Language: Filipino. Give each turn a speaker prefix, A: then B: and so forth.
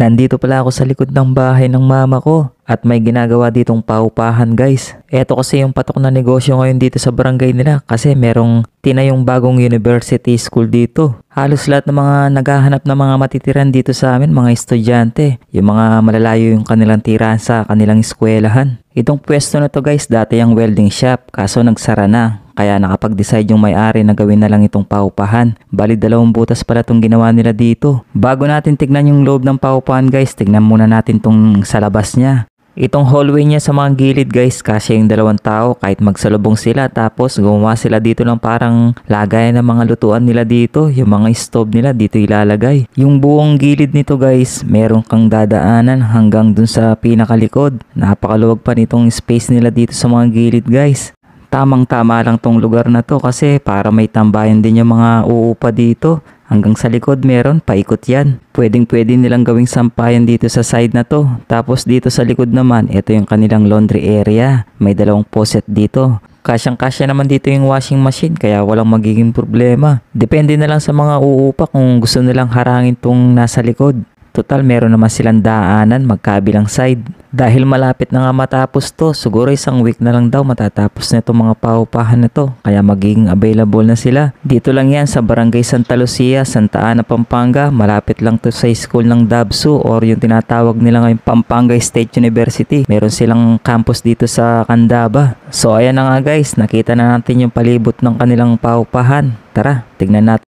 A: Nandito pala ako sa likod ng bahay ng mama ko at may ginagawa ditong paupahan guys. Eto kasi yung patok na negosyo ngayon dito sa barangay nila kasi merong tinayong bagong university school dito. Halos lahat ng mga naghahanap ng mga matitiran dito sa amin, mga estudyante, yung mga malalayo yung kanilang tirahan sa kanilang eskwelahan. Itong pwesto na to guys, dati yung welding shop kaso nagsara na. Kaya nakapag-decide yung may-ari na gawin na lang itong paupahan. Bali 2 butas pala itong ginawa nila dito. Bago natin tignan yung loob ng paupahan guys, tignan muna natin tong sa labas niya. Itong hallway niya sa mga gilid guys, kasya yung 2 tao kahit magsalubong sila. Tapos gumawa sila dito ng parang lagayan ng mga lutuan nila dito. Yung mga stove nila dito ilalagay. Yung buong gilid nito guys, meron kang dadaanan hanggang dun sa pinakalikod. Napakaluwag pa nitong space nila dito sa mga gilid guys. Tamang-tama lang tong lugar na to kasi para may tambayan din yung mga uupa dito. Hanggang sa likod meron, paikot yan. Pwedeng-pwede nilang gawing sampayan dito sa side na to. Tapos dito sa likod naman, ito yung kanilang laundry area. May 2 faucet dito. Kasyang-kasya naman dito yung washing machine kaya walang magiging problema. Depende na lang sa mga uupa kung gusto nilang harangin tong nasa likod. Total meron naman silang daanan magkabilang side. Dahil malapit na nga matapos to, siguro 1 week na lang daw matatapos na itong mga paupahan na to. Kaya magiging available na sila. Dito lang yan sa Barangay Santa Lucia, Santa Ana, Pampanga. Malapit lang to sa school ng Dabsu or yung tinatawag nila ngayon Pampanga State University. Meron silang campus dito sa Candaba. So ayan na nga guys, nakita na natin yung palibot ng kanilang paupahan. Tara, tignan natin.